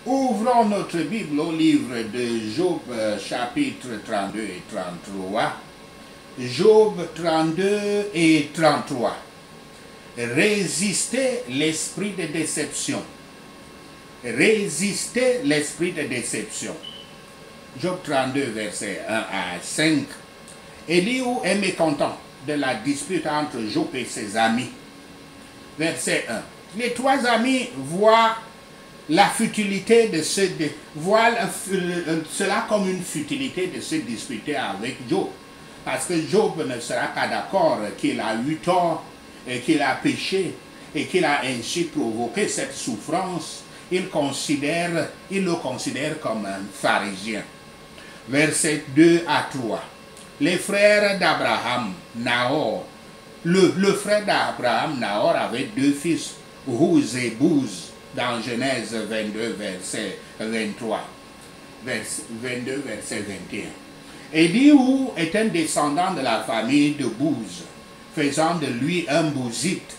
Ouvrons notre Bible au livre de Job, chapitre 32 et 33. Job 32 et 33. Résistez l'esprit de déception. Résistez l'esprit de déception. Job 32, verset 1 à 5. Élihu est mécontent de la dispute entre Job et ses amis. Verset 1. Les trois amis voient la futilité de voient cela comme une futilité de se disputer avec Job. Parce que Job ne sera pas d'accord qu'il a eu tort et qu'il a péché et qu'il a ainsi provoqué cette souffrance. Il le considère comme un pharisien. Versets 2 à 3. Les frères d'Abraham, Nahor. Le frère d'Abraham, Nahor, avait deux fils, Uz et Bouz, dans Genèse 22, verset 23. 22, verset 21. Élihu est un descendant de la famille de Bouz, faisant de lui un bouzite.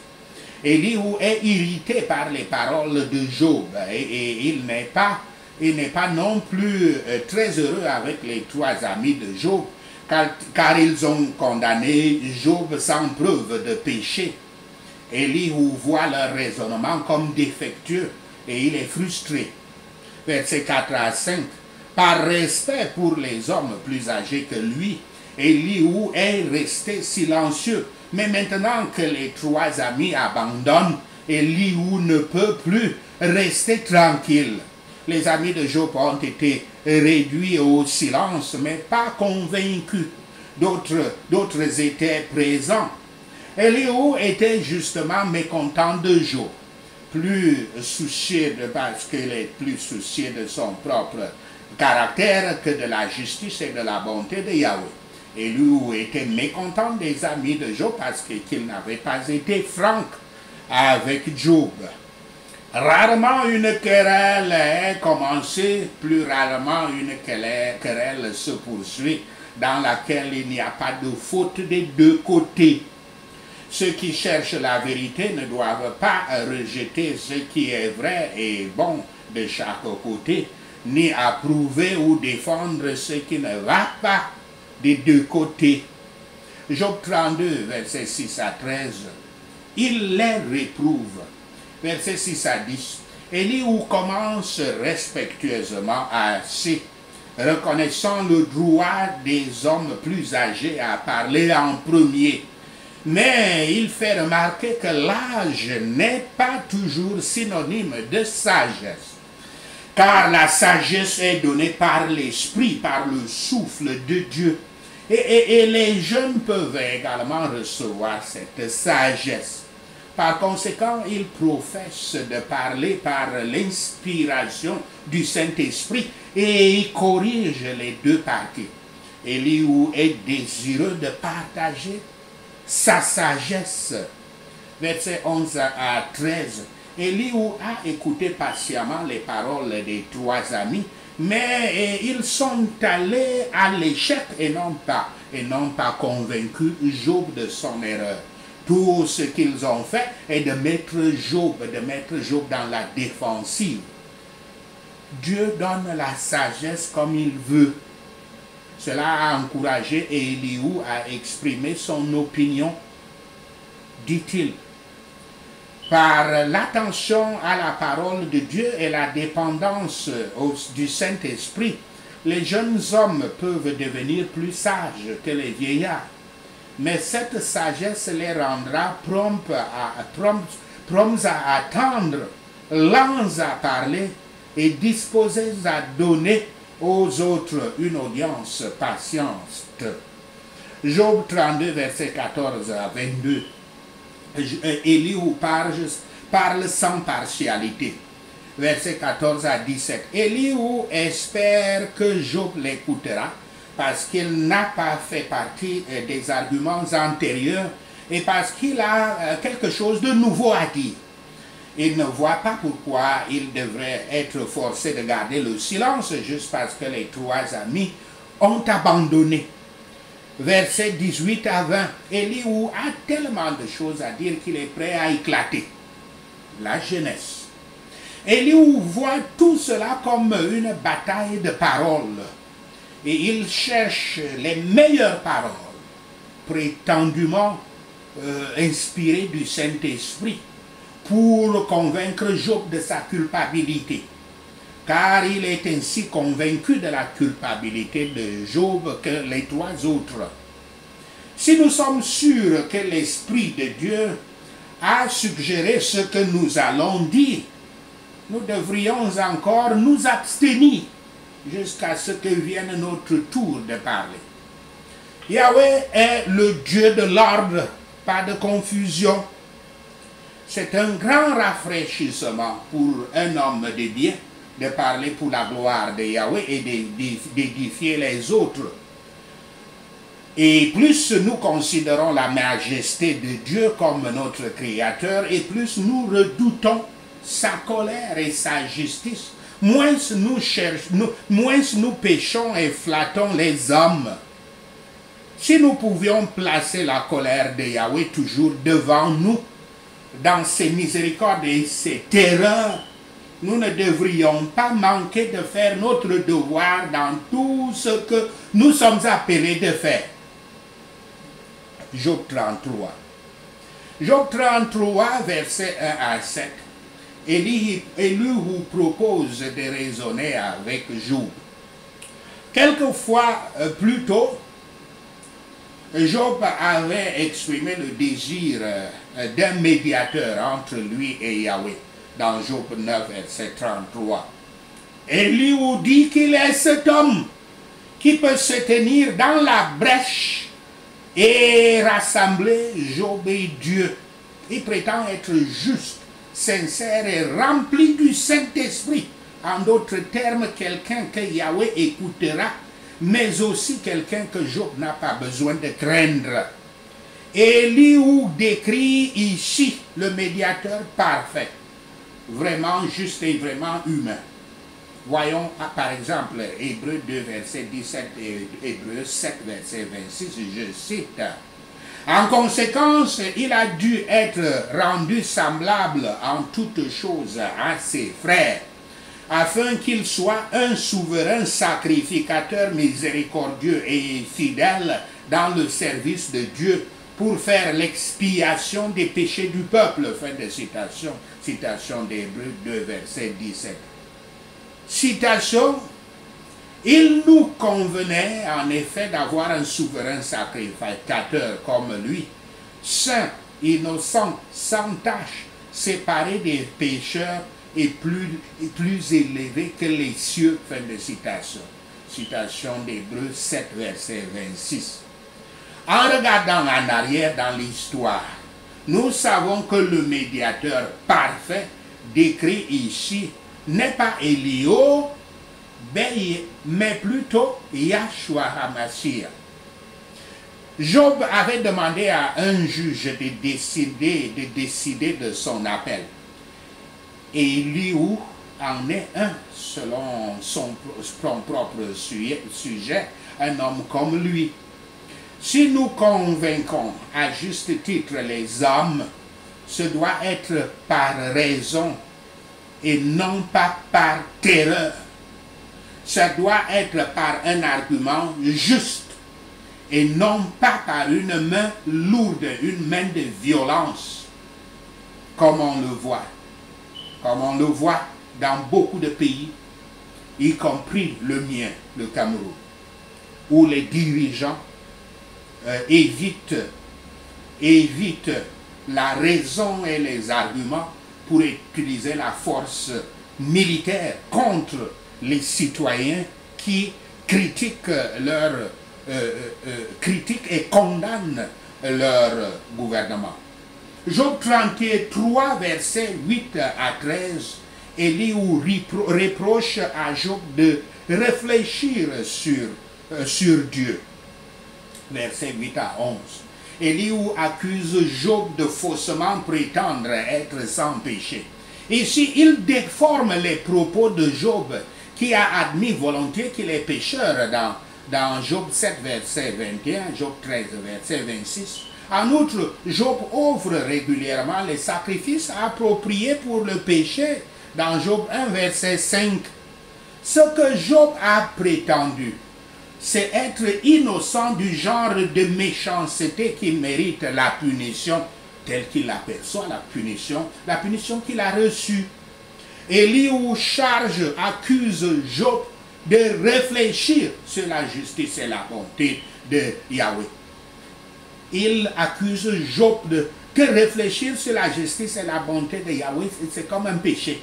Élihu est irrité par les paroles de Job et il n'est pas non plus très heureux avec les trois amis de Job, car ils ont condamné Job sans preuve de péché. Élihu voit leur raisonnement comme défectueux et il est frustré. Versets 4 à 5. Par respect pour les hommes plus âgés que lui, Élihu est resté silencieux. Mais maintenant que les trois amis abandonnent, Élihu ne peut plus rester tranquille. Les amis de Job ont été réduits au silence, mais pas convaincus. D'autres étaient présents. Élihu était justement mécontent de Job, parce qu'il est plus soucieux de son propre caractère que de la justice et de la bonté de Yahweh. Élihu était mécontent des amis de Job parce qu'il n'avait pas été franc avec Job. Rarement une querelle est commencée, plus rarement une querelle se poursuit dans laquelle il n'y a pas de faute des deux côtés. Ceux qui cherchent la vérité ne doivent pas rejeter ce qui est vrai et bon de chaque côté, ni approuver ou défendre ce qui ne va pas des deux côtés. Job 32, versets 6 à 13. Il les réprouve. Versets 6 à 10. Élihu commence respectueusement ainsi, reconnaissant le droit des hommes plus âgés à parler en premier. Mais il fait remarquer que l'âge n'est pas toujours synonyme de sagesse. Car la sagesse est donnée par l'esprit, par le souffle de Dieu. Et les jeunes peuvent également recevoir cette sagesse. Par conséquent, il professe de parler par l'inspiration du Saint-Esprit et il corrige les deux parties. Élihu est désireux de partager sa sagesse. Versets 11 à 13. Élihu a écouté patiemment les paroles des trois amis, mais ils sont allés à l'échec et n'ont pas convaincu Job de son erreur. Tout ce qu'ils ont fait est de mettre Job dans la défensive. Dieu donne la sagesse comme il veut. Cela a encouragé Élihu à exprimer son opinion, dit-il. Par l'attention à la parole de Dieu et la dépendance du Saint-Esprit, les jeunes hommes peuvent devenir plus sages que les vieillards. Mais cette sagesse les rendra prompts à attendre, lents à parler et disposés à donner aux autres une audience patiente. Job 32, verset 14 à 22. Élihu parle sans partialité. Verset 14 à 17. Élihu espère que Job l'écoutera parce qu'il n'a pas fait partie des arguments antérieurs et parce qu'il a quelque chose de nouveau à dire. Il ne voit pas pourquoi il devrait être forcé de garder le silence juste parce que les trois amis ont abandonné. Versets 18 à 20. Élihu a tellement de choses à dire qu'il est prêt à éclater. La jeunesse. Elihu voit tout cela comme une bataille de paroles. Et il cherche les meilleures paroles, prétendument inspirées du Saint-Esprit, pour convaincre Job de sa culpabilité. Car il est ainsi convaincu de la culpabilité de Job que les trois autres. Si nous sommes sûrs que l'Esprit de Dieu a suggéré ce que nous allons dire, nous devrions encore nous abstenir jusqu'à ce que vienne notre tour de parler. Yahweh est le Dieu de l'ordre, pas de confusion. C'est un grand rafraîchissement pour un homme de bien de parler pour la gloire de Yahweh et d'édifier les autres. Et plus nous considérons la majesté de Dieu comme notre Créateur, et plus nous redoutons sa colère et sa justice, moins nous péchons et flattons les hommes. Si nous pouvions placer la colère de Yahweh toujours devant nous, dans ses miséricordes et ses terreurs, nous ne devrions pas manquer de faire notre devoir dans tout ce que nous sommes appelés de faire. Job 33. Job 33, versets 1 à 7. Elihu propose de raisonner avec Job. Quelquefois plus tôt, Job avait exprimé le désir d'un médiateur entre lui et Yahweh, dans Job 9, verset 33. Elihu dit qu'il est cet homme qui peut se tenir dans la brèche et rassembler Job et Dieu. Il prétend être juste, sincère et rempli du Saint-Esprit. En d'autres termes, quelqu'un que Yahweh écoutera, mais aussi quelqu'un que Job n'a pas besoin de craindre. Elihu décrit ici le médiateur parfait, vraiment juste et vraiment humain. Voyons par exemple Hébreux 2, verset 17 et Hébreux 7, verset 26, je cite. En conséquence, il a dû être rendu semblable en toutes choses à ses frères, afin qu'il soit un souverain sacrificateur miséricordieux et fidèle dans le service de Dieu pour faire l'expiation des péchés du peuple. Fin de citation, citation d'Hébreux 2, verset 17. Citation, il nous convenait en effet d'avoir un souverain sacrificateur comme lui, saint, innocent, sans tache, séparé des pécheurs et plus élevé que les cieux. Fin de citation. Citation d'Hébreux 7, verset 26. En regardant en arrière dans l'histoire, nous savons que le médiateur parfait décrit ici n'est pas Elihu, mais plutôt Yahshua HaMashiach. Job avait demandé à un juge de décider de son appel. Et Elihu en est un, selon son propre sujet, un homme comme lui. Si nous convainquons à juste titre les hommes, ce doit être par raison et non pas par terreur. Ça doit être par un argument juste et non pas par une main lourde, une main de violence, comme on le voit. Comme on le voit dans beaucoup de pays, y compris le mien, le Cameroun, où les dirigeants évitent la raison et les arguments pour utiliser la force militaire contre les citoyens qui critiquent et condamnent leur gouvernement. Job 33, versets 8 à 13, Elihu reproche à Job de réfléchir sur Dieu. Versets 8 à 11. Elihu accuse Job de faussement prétendre être sans péché. Ici, il déforme les propos de Job, qui a admis volontiers qu'il est pécheur dans Job 7, verset 21, Job 13, verset 26. En outre, Job offre régulièrement les sacrifices appropriés pour le péché dans Job 1, verset 5. Ce que Job a prétendu, c'est être innocent du genre de méchanceté qui mérite la punition telle qu'il aperçoit la punition qu'il a reçue. Elihu accuse Job de réfléchir sur la justice et la bonté de Yahweh. Il accuse Job que réfléchir sur la justice et la bonté de Yahweh, c'est comme un péché.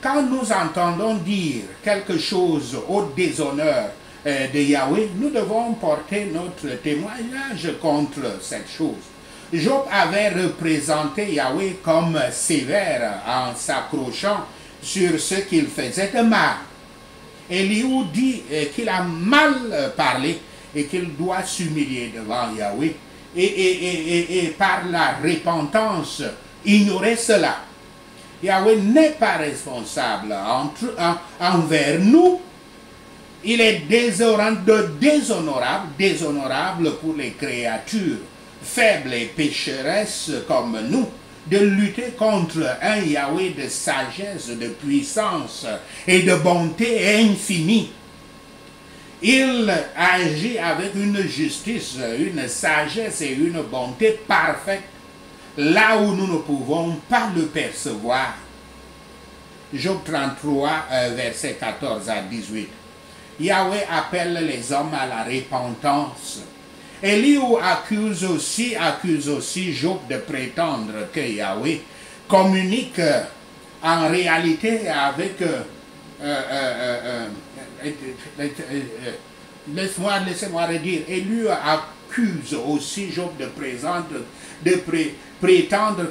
Quand nous entendons dire quelque chose au déshonneur de Yahweh, nous devons porter notre témoignage contre cette chose. Job avait représenté Yahweh comme sévère en s'accrochant sur ce qu'il faisait de mal. Elihu dit qu'il a mal parlé et qu'il doit s'humilier devant Yahweh et par la repentance ignorer cela. Yahweh n'est pas responsable envers nous. Il est déshonorable pour les créatures faibles et pécheresses comme nous, de lutter contre un Yahweh de sagesse, de puissance et de bonté infinie. Il agit avec une justice, une sagesse et une bonté parfaite, là où nous ne pouvons pas le percevoir. Job 33, versets 14 à 18. Yahweh appelle les hommes à la repentance. Elihu accuse aussi Job de prétendre que Yahweh communique en réalité avec... laissez-moi redire. Elihu accuse aussi Job de prétendre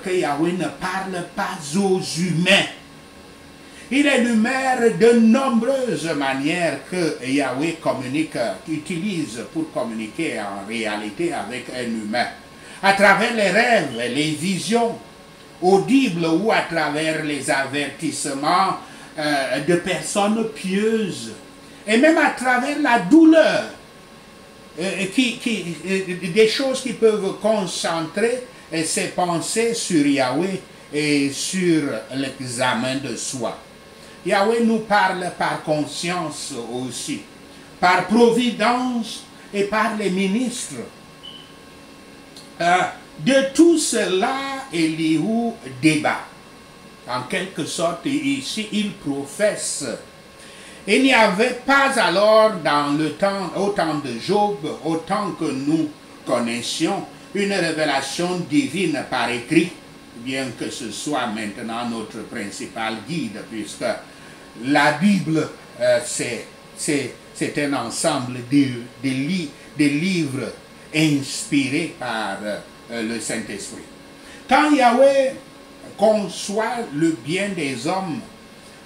que Yahweh ne parle pas aux humains. Il énumère de nombreuses manières que Yahweh utilise pour communiquer en réalité avec un humain. À travers les rêves, les visions audibles ou à travers les avertissements de personnes pieuses. Et même à travers la douleur, des choses qui peuvent concentrer ses pensées sur Yahweh et sur l'examen de soi. Yahweh nous parle par conscience aussi, par providence et par les ministres. De tout cela, Elihu débat. En quelque sorte, ici, il professe. Il n'y avait pas alors au temps de Job, autant que nous connaissions, une révélation divine par écrit, bien que ce soit maintenant notre principal guide, puisque la Bible, c'est un ensemble de livres inspirés par le Saint-Esprit. Quand Yahweh conçoit le bien des hommes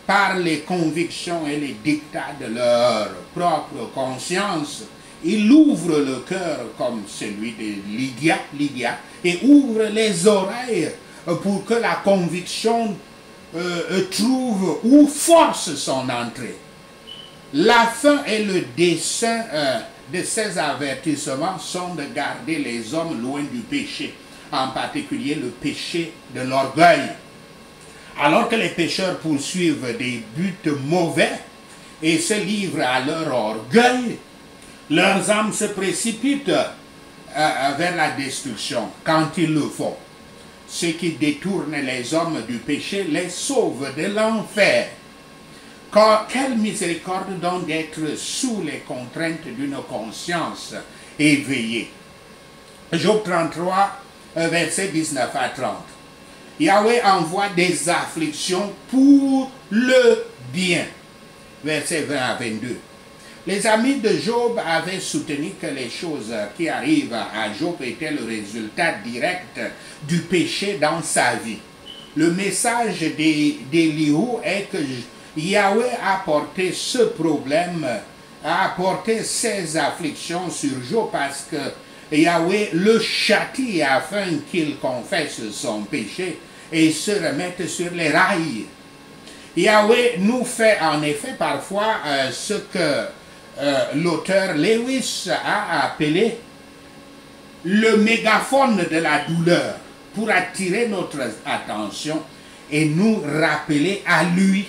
par les convictions et les dictats de leur propre conscience, il ouvre le cœur comme celui de Lydia et ouvre les oreilles pour que la conviction trouve ou force son entrée. La fin et le dessein de ces avertissements sont de garder les hommes loin du péché, en particulier le péché de l'orgueil. Alors que les pécheurs poursuivent des buts mauvais et se livrent à leur orgueil, leurs âmes se précipitent vers la destruction quand ils le font. Ce qui détourne les hommes du péché les sauve de l'enfer. Quelle miséricorde donc d'être sous les contraintes d'une conscience éveillée. Job 33, versets 19 à 30. Yahweh envoie des afflictions pour le bien. Versets 20 à 22. Les amis de Job avaient soutenu que les choses qui arrivent à Job étaient le résultat direct du péché dans sa vie. Le message d'Elihu est que Yahweh a porté ce problème, a porté ces afflictions sur Job parce que Yahweh le châtie afin qu'il confesse son péché et se remette sur les rails. Yahweh nous fait en effet parfois ce que l'auteur Lewis a appelé le mégaphone de la douleur pour attirer notre attention et nous rappeler à lui.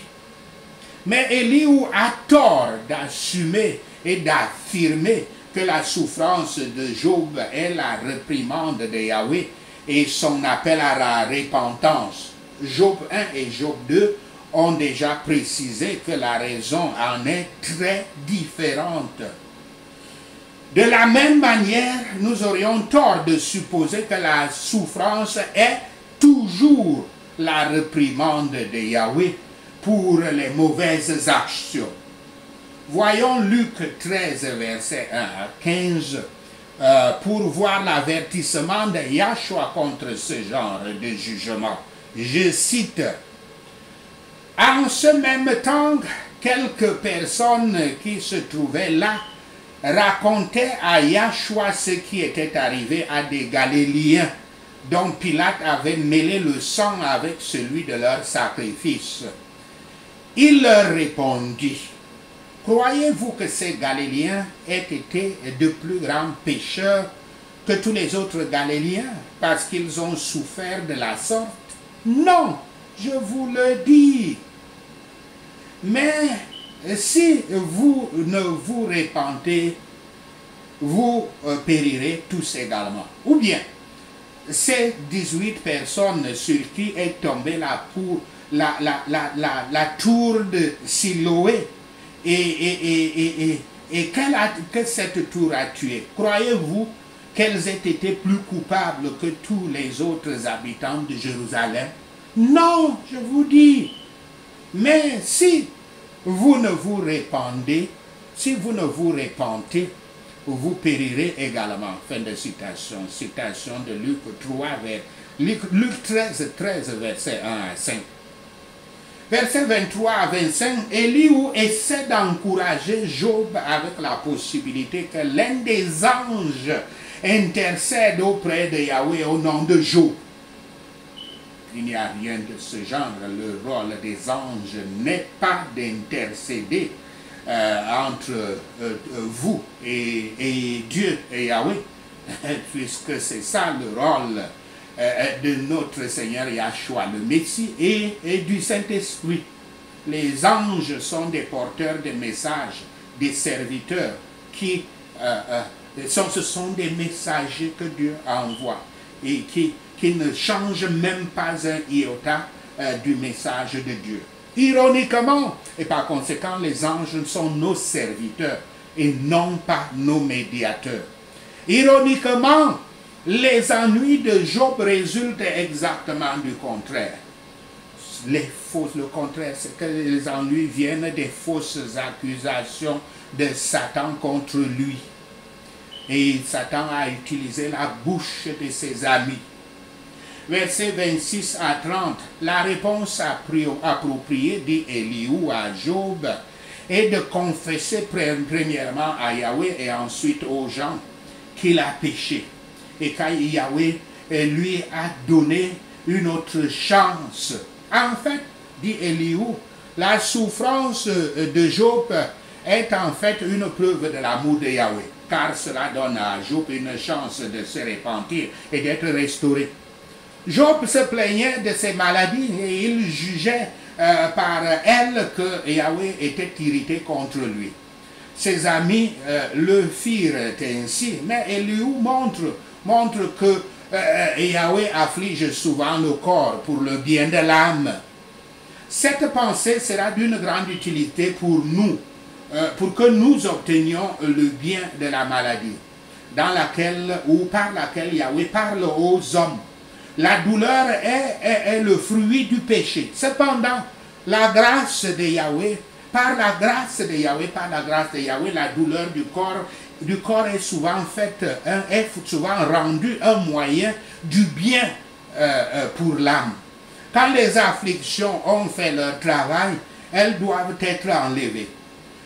Mais Élihu a tort d'assumer et d'affirmer que la souffrance de Job est la réprimande de Yahweh et son appel à la repentance. Job 1 et Job 2 ont déjà précisé que la raison en est très différente. De la même manière, nous aurions tort de supposer que la souffrance est toujours la réprimande de Yahweh pour les mauvaises actions. Voyons Luc 13, verset 1 à 15, pour voir l'avertissement de Yahshua contre ce genre de jugement. Je cite: « En ce même temps, quelques personnes qui se trouvaient là racontaient à Yahshua ce qui était arrivé à des Galiléens, dont Pilate avait mêlé le sang avec celui de leur sacrifice. Il leur répondit: « Croyez-vous que ces Galiléens aient été de plus grands pécheurs que tous les autres Galiléens parce qu'ils ont souffert de la sorte? Non, je vous le dis. Mais si vous ne vous repentez, vous périrez tous également. » Ou bien, ces 18 personnes sur qui est tombée la tour de Siloé, et que cette tour a tué, croyez-vous qu'elles aient été plus coupables que tous les autres habitants de Jérusalem? Non, je vous dis. Mais si vous ne vous repentez, vous périrez également. Fin de citation. Citation de Luc 3, Luc 13, verset 1 à 5. Verset 23 à 25, Élihu essaie d'encourager Job avec la possibilité que l'un des anges intercède auprès de Yahweh au nom de Job. Il n'y a rien de ce genre. Le rôle des anges n'est pas d'intercéder entre vous et Dieu et Yahweh, puisque c'est ça le rôle de notre Seigneur Yahshua, le Messie, et du Saint-Esprit. Les anges sont des porteurs de messages, des serviteurs ce sont des messagers que Dieu envoie et qui ne changent même pas un iota du message de Dieu. Ironiquement, et par conséquent, les anges sont nos serviteurs et non pas nos médiateurs. Ironiquement, les ennuis de Job résultent exactement du contraire. Le contraire, c'est que les ennuis viennent des fausses accusations de Satan contre lui. Et Satan a utilisé la bouche de ses amis. Versets 26 à 30, la réponse appropriée dit Élihu à Job est de confesser premièrement à Yahweh et ensuite aux gens qu'il a péché. Et quand Yahweh lui a donné une autre chance. En fait, dit Élihu, la souffrance de Job est en fait une preuve de l'amour de Yahweh, car cela donne à Job une chance de se repentir et d'être restauré. Job se plaignait de ses maladies et il jugeait par elles que Yahweh était irrité contre lui. Ses amis le firent ainsi, mais Élihu montre que Yahweh afflige souvent le corps pour le bien de l'âme. Cette pensée sera d'une grande utilité pour nous, pour que nous obtenions le bien de la maladie, dans laquelle ou par laquelle Yahweh parle aux hommes. La douleur est le fruit du péché. Cependant, la grâce de Yahweh, par la grâce de Yahweh, la douleur du corps est souvent rendue un moyen du bien pour l'âme. Quand les afflictions ont fait leur travail, elles doivent être enlevées.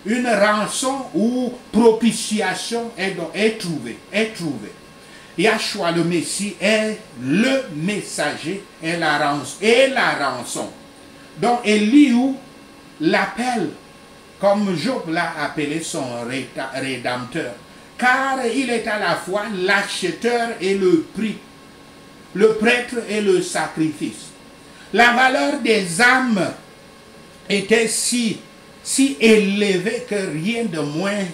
Une rançon ou propitiation est trouvée. Yahshua le Messie est le messager et la rançon. Donc Élihu l'appelle comme Job l'a appelé son rédempteur, car il est à la fois l'acheteur et le prix, le prêtre et le sacrifice. La valeur des âmes était si élevée que rien de moins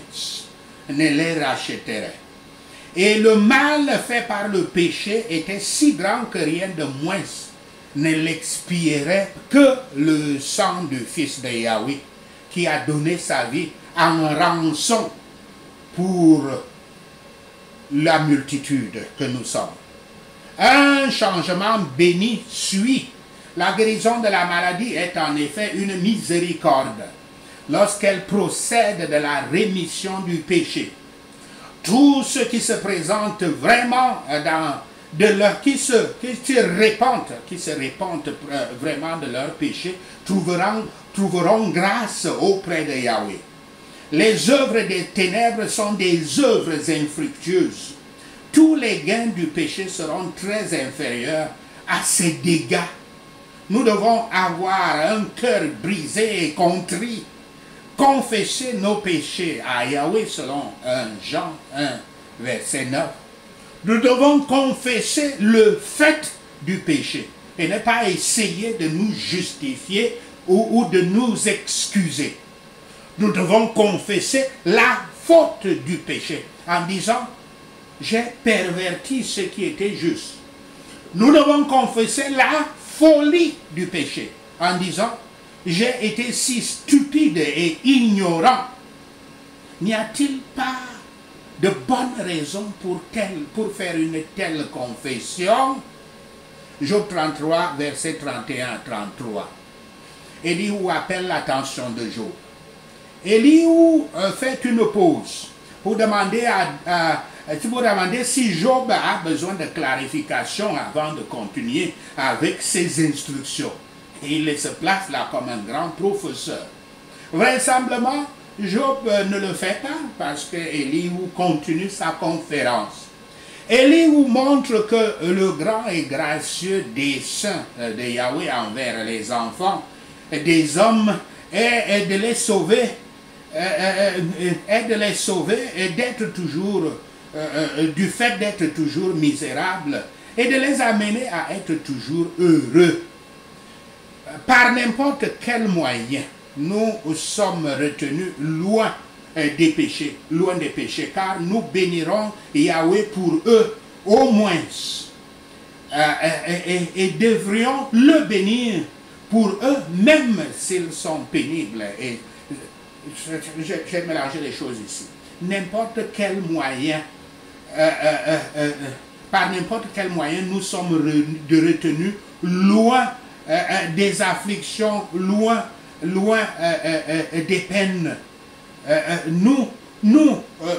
ne les rachèterait. Et le mal fait par le péché était si grand que rien de moins ne l'expierait que le sang du Fils de Yahweh, qui a donné sa vie en rançon pour la multitude que nous sommes. Un changement béni suit. La guérison de la maladie est en effet une miséricorde lorsqu'elle procède de la rémission du péché. Tous ceux qui se présentent vraiment qui se répandent vraiment de leur péché trouveront grâce auprès de Yahweh. Les œuvres des ténèbres sont des œuvres infructueuses. Tous les gains du péché seront très inférieurs à ces dégâts. Nous devons avoir un cœur brisé et contrit, confesser nos péchés à Yahweh selon 1 Jean 1, verset 9. Nous devons confesser le fait du péché et ne pas essayer de nous justifier ou de nous excuser. Nous devons confesser la faute du péché en disant « j'ai perverti ce qui était juste ». Nous devons confesser la folie du péché en disant « j'ai été si stupide et ignorant ». N'y a-t-il pas de bonnes raisons pour faire une telle confession? Job 33, verset 31 à 33. Elihu appelle l'attention de Job. Elihu fait une pause pour demander si Job a besoin de clarification avant de continuer avec ses instructions. Et il se place là comme un grand professeur. Vraisemblablement, Job ne le fait pas parce que Elihu continue sa conférence. Elihu montre que le grand et gracieux dessein de Yahweh envers les enfants des hommes est de les sauver, et d'être toujours, du fait d'être toujours misérables, et de les amener à être toujours heureux. Par n'importe quel moyen, nous sommes retenus loin des péchés, car nous bénirons Yahweh pour eux au moins, et devrions le bénir pour eux, même s'ils sont pénibles. Et j'ai mélangé les choses ici. N'importe quel moyen, par n'importe quel moyen, nous sommes retenus loin des afflictions, loin des peines. Nous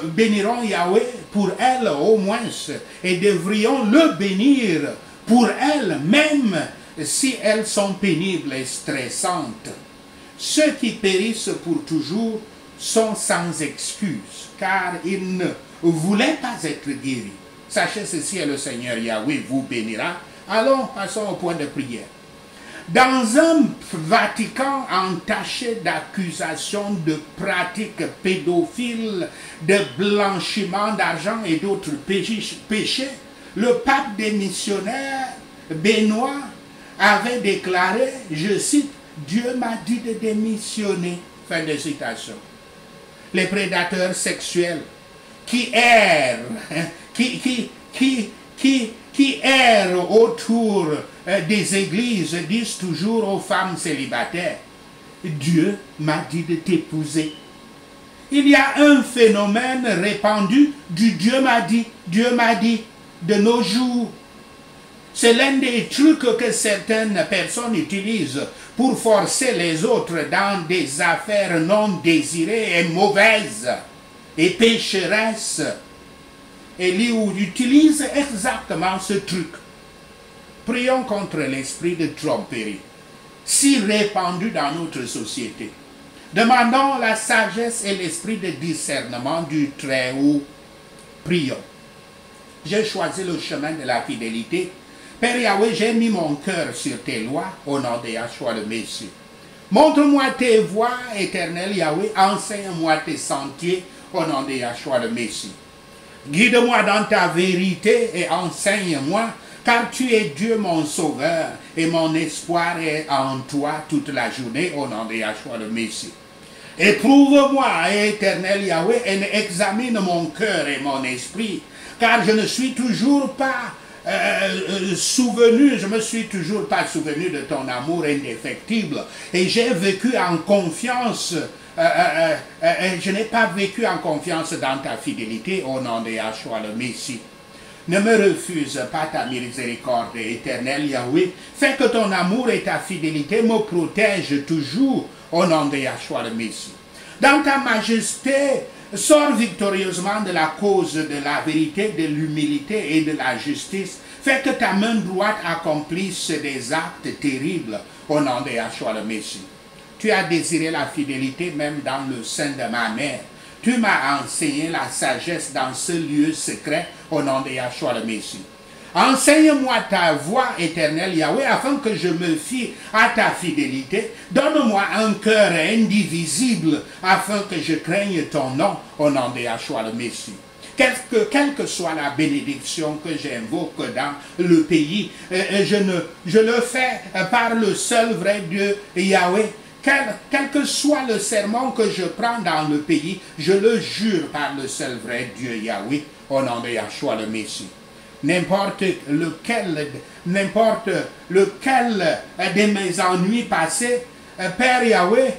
bénirons Yahweh pour elles au moins, et devrions le bénir pour elles, même si elles sont pénibles et stressantes. Ceux qui périssent pour toujours sont sans excuse, car ils ne voulaient pas être guéris. Sachez ceci, et le Seigneur Yahweh vous bénira. Allons, passons au point de prière. Dans un Vatican entaché d'accusations de pratiques pédophiles, de blanchiment d'argent et d'autres péchés, le pape des missionnaires, Benoît, avait déclaré, je cite, « Dieu m'a dit de démissionner ». Fin de citation. Les prédateurs sexuels qui errent, qui errent autour des églises disent toujours aux femmes célibataires, « Dieu m'a dit de t'épouser ». Il y a un phénomène répandu du « Dieu m'a dit » de nos jours. C'est l'un des trucs que certaines personnes utilisent pour forcer les autres dans des affaires non désirées et mauvaises et pécheresses. Elihu utilise exactement ce truc. Prions contre l'esprit de tromperie, si répandu dans notre société. Demandons la sagesse et l'esprit de discernement du Très-Haut. Prions. J'ai choisi le chemin de la fidélité. Père Yahweh, j'ai mis mon cœur sur tes lois au nom de Yahshua le Messie. Montre-moi tes voies éternelles, Yahweh. Enseigne-moi tes sentiers au nom de Yahshua le Messie. Guide-moi dans ta vérité et enseigne-moi, car tu es Dieu mon sauveur, et mon espoir est en toi toute la journée, au nom de Yahshua le Messie. Éprouve-moi, éternel Yahweh, et examine mon cœur et mon esprit, car je ne suis toujours pas je me suis toujours pas souvenu de ton amour indéfectible, et j'ai vécu en confiance, je n'ai pas vécu en confiance dans ta fidélité, au nom de Yahshua le Messie. Ne me refuse pas ta miséricorde, éternel Yahweh. Fais que ton amour et ta fidélité me protègent toujours, au nom de Yahshua le Messie. Dans ta majesté, sors victorieusement de la cause de la vérité, de l'humilité et de la justice. Fais que ta main droite accomplisse des actes terribles, au nom de Yahshua le Messie. Tu as désiré la fidélité même dans le sein de ma mère. Tu m'as enseigné la sagesse dans ce lieu secret, au nom de Yahshua le Messie. Enseigne-moi ta voie, éternelle Yahweh, afin que je me fie à ta fidélité. Donne-moi un cœur indivisible, afin que je craigne ton nom, au nom de Yahshua le Messie. Quelle que soit la bénédiction que j'invoque dans le pays, je le fais par le seul vrai Dieu Yahweh. Quel que soit le serment que je prends dans le pays, je le jure par le seul vrai Dieu Yahweh, au nom de Yahshua le Messie. N'importe lequel de mes ennuis passés, Père Yahweh,